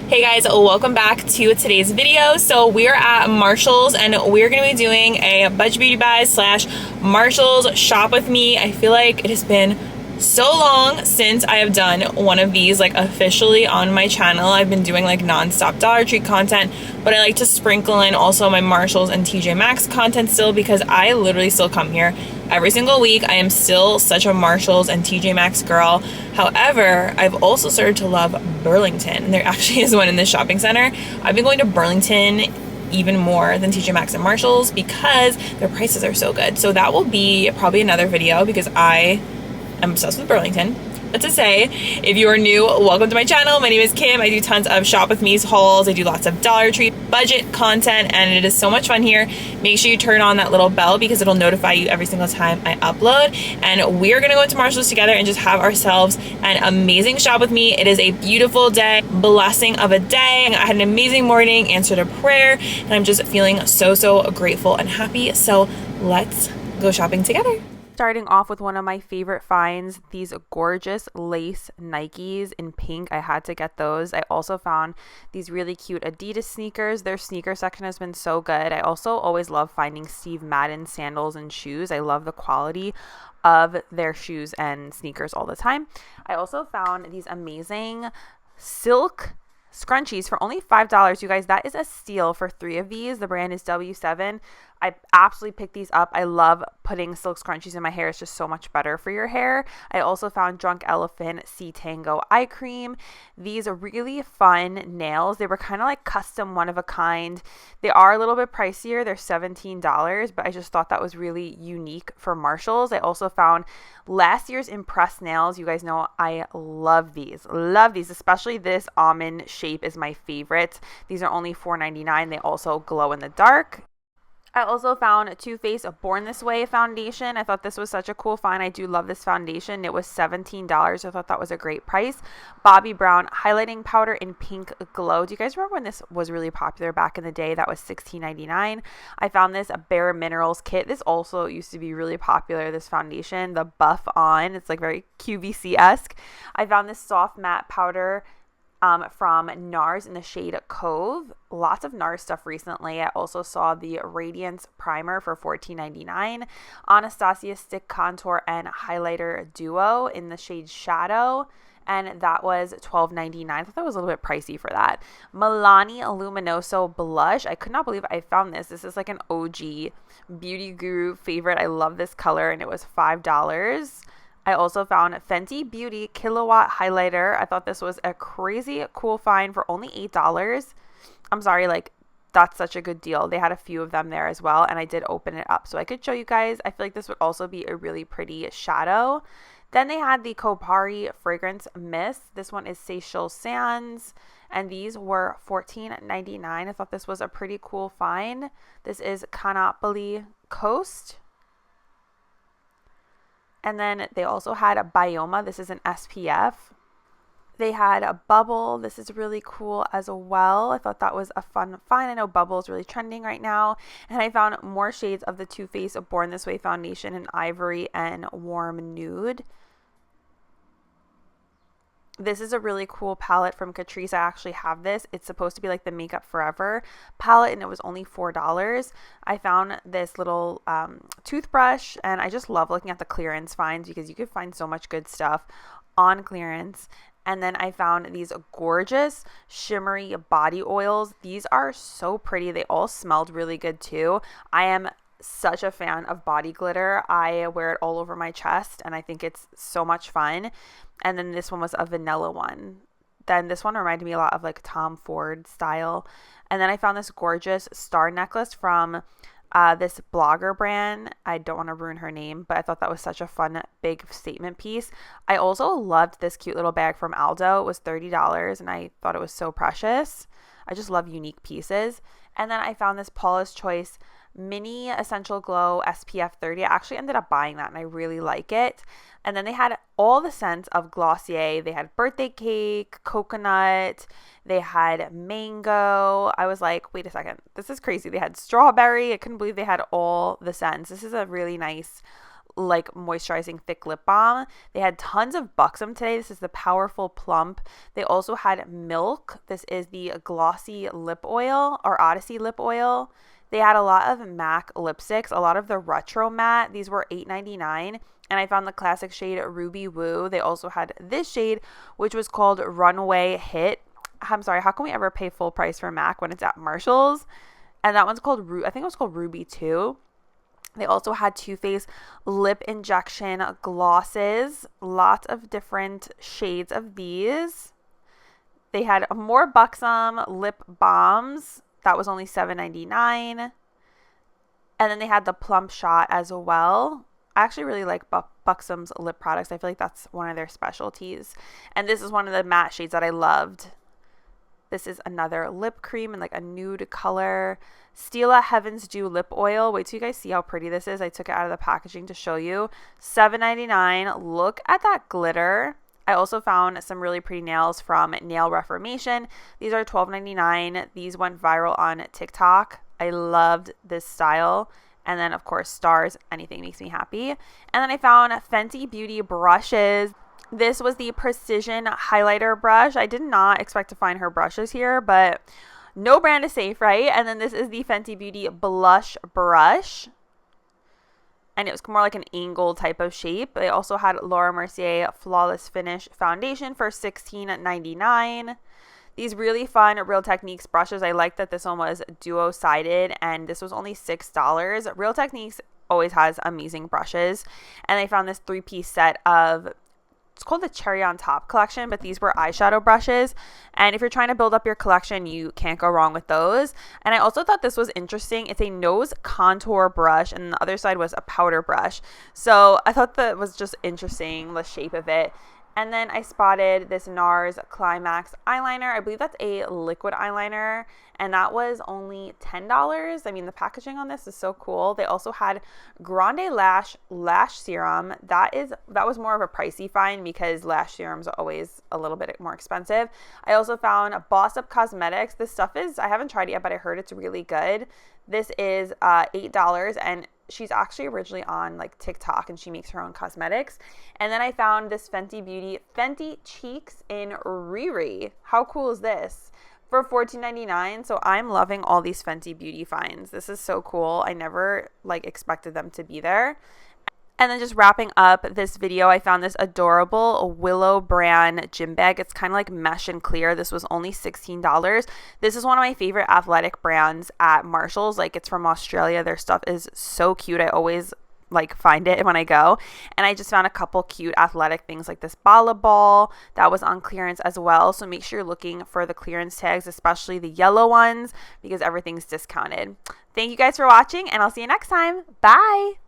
Hey guys, welcome back to today's video. So we are at Marshall's and we're going to be doing a budget beauty buy slash Marshall's shop with me. I feel like it has been so long since I have done one of these like officially on my channel. I've been doing like non-stop Dollar Tree content, but I like to sprinkle in also my Marshalls and TJ Maxx content still, because I literally still come here every single week. I am still such a Marshalls and TJ Maxx girl. However, I've also started to love Burlington, and there actually is one in this shopping center. I've been going to Burlington even more than TJ Maxx and Marshalls because their prices are so good. So that will be probably another video because I'm obsessed with Burlington. But to say, if you are new, welcome to my channel. My name is Kim. I do tons of shop with me's hauls. I do lots of Dollar Tree budget content, and it is so much fun here. Make sure you turn on that little bell because it'll notify you every single time I upload. And we're gonna go into Marshall's together and just have ourselves an amazing shop with me. It is a beautiful day, blessing of a day. I had an amazing morning, answered a prayer, and I'm just feeling so grateful and happy. So let's go shopping together. Starting off with one of my favorite finds, these gorgeous lace Nikes in pink. I had to get those. I also found these really cute Adidas sneakers. Their sneaker section has been so good. I also always love finding Steve Madden sandals and shoes. I love the quality of their shoes and sneakers all the time. I also found these amazing silk scrunchies for only $5. You guys, that is a steal for 3 of these. The brand is W7. I absolutely picked these up. I love putting silk scrunchies in my hair. It's just so much better for your hair. I also found Drunk Elephant Sea Tango eye cream. These are really fun nails. They were kind of like custom, one of a kind. They are a little bit pricier. They're $17, but I just thought that was really unique for Marshalls. I also found last year's Impress nails. You guys know I love these. Love these, especially this almond shape is my favorite. These are only $4.99. They also glow in the dark. I also found Too Faced Born This Way foundation. I thought this was such a cool find. I do love this foundation. It was $17. I thought that was a great price. Bobbi Brown highlighting powder in pink glow. Do you guys remember when this was really popular back in the day? That was $16.99. I found this Bare Minerals kit. This also used to be really popular, this foundation, the Buff On. It's like very QVC-esque. I found this soft matte powder from Nars in the shade Cove. Lots of Nars stuff recently. I also saw the Radiance Primer for $14.99. Anastasia Stick Contour and Highlighter Duo in the shade Shadow, and that was $12.99. I thought that was a little bit pricey for that. Milani Luminoso Blush. I could not believe I found this. This is like an OG Beauty Guru favorite. I love this color, and it was $5. I also found Fenty Beauty Kilowatt Highlighter. I thought this was a crazy cool find for only $8. I'm sorry, like that's such a good deal. They had a few of them there as well, and I did open it up so I could show you guys. I feel like this would also be a really pretty shadow. Then they had the Kopari Fragrance Mist. This one is Seychelles Sands, and these were $14.99. I thought this was a pretty cool find. This is Canopoli Coast. And then they also had a Bioma. This is an SPF. They had a Bubble. This is really cool as well. I thought that was a fun find. I know Bubble is really trending right now. And I found more shades of the Too Faced Born This Way foundation in Ivory and Warm Nude. This is a really cool palette from Catrice. I actually have this. It's supposed to be like the Makeup Forever palette, and it was only $4. I found this little toothbrush, and I just love looking at the clearance finds because you could find so much good stuff on clearance. And then I found these gorgeous shimmery body oils. These are so pretty. They all smelled really good too. I am such a fan of body glitter. I wear it all over my chest, and I think it's so much fun. And then this one was a vanilla one. Then this one reminded me a lot of like Tom Ford style. And then I found this gorgeous star necklace from this blogger brand. I don't want to ruin her name, but I thought that was such a fun big statement piece. I also loved this cute little bag from Aldo. It was $30, and I thought it was so precious. I just love unique pieces. And then I found this Paula's Choice Mini Essential Glow SPF 30. I actually ended up buying that, and I really like it. And then they had all the scents of Glossier. They had birthday cake, coconut, they had mango. I was like, wait a second, this is crazy. They had strawberry. I couldn't believe they had all the scents. This is a really nice like moisturizing thick lip balm. They had tons of Buxom today. This is the Powerful Plump. They also had Milk. This is the Glossy Lip Oil or Odyssey Lip Oil. They had a lot of MAC lipsticks, a lot of the Retro Matte. These were $8.99. And I found the classic shade Ruby Woo. They also had this shade, which was called Runway Hit. I'm sorry, how can we ever pay full price for MAC when it's at Marshall's? And that one's called, I think it was called Ruby 2. They also had Too Faced Lip Injection Glosses. Lots of different shades of these. They had more Buxom lip balms. That was only $7.99. And then they had the Plump Shot as well. I actually really like Buxom's lip products. I feel like that's one of their specialties. And this is one of the matte shades that I loved. This is another lip cream in like a nude color. Stila Heaven's Dew Lip Oil. Wait till you guys see how pretty this is. I took it out of the packaging to show you. $7.99. Look at that glitter. I also found some really pretty nails from Nail Reformation. These are $12.99. These went viral on TikTok. I loved this style. And then, of course, Stars. Anything makes me happy. And then I found Fenty Beauty brushes. This was the Precision Highlighter brush. I did not expect to find her brushes here, but no brand is safe, right? And then this is the Fenty Beauty Blush Brush. And it was more like an angle type of shape. They also had Laura Mercier Flawless Finish Foundation for $16.99. These really fun Real Techniques brushes. I like that this one was duo-sided, and this was only $6. Real Techniques always has amazing brushes. And I found this 3-piece set of, it's called the Cherry on Top collection, but these were eyeshadow brushes. And if you're trying to build up your collection, you can't go wrong with those. And I also thought this was interesting. It's a nose contour brush, and the other side was a powder brush. So I thought that was just interesting, the shape of it. And then I spotted this Nars Climax eyeliner. I believe that's a liquid eyeliner, and that was only $10. I mean, the packaging on this is so cool. They also had Grande Lash Serum. That was more of a pricey find because lash serums are always a little bit more expensive. I also found Boss Up Cosmetics. This stuff is, I haven't tried it yet, but I heard it's really good. This is $8, and she's actually originally on like TikTok, and she makes her own cosmetics. And then I found this Fenty Beauty Fenty Cheeks in Riri. How cool is this? For $14.99. So I'm loving all these Fenty Beauty finds. This is so cool. I never like expected them to be there. And then just wrapping up this video, I found this adorable Willow brand gym bag. It's kind of like mesh and clear. This was only $16. This is one of my favorite athletic brands at Marshall's. Like, it's from Australia. Their stuff is so cute. I always like find it when I go. And I just found a couple cute athletic things like this Bala Ball that was on clearance as well. So make sure you're looking for the clearance tags, especially the yellow ones, because everything's discounted. Thank you guys for watching, and I'll see you next time. Bye.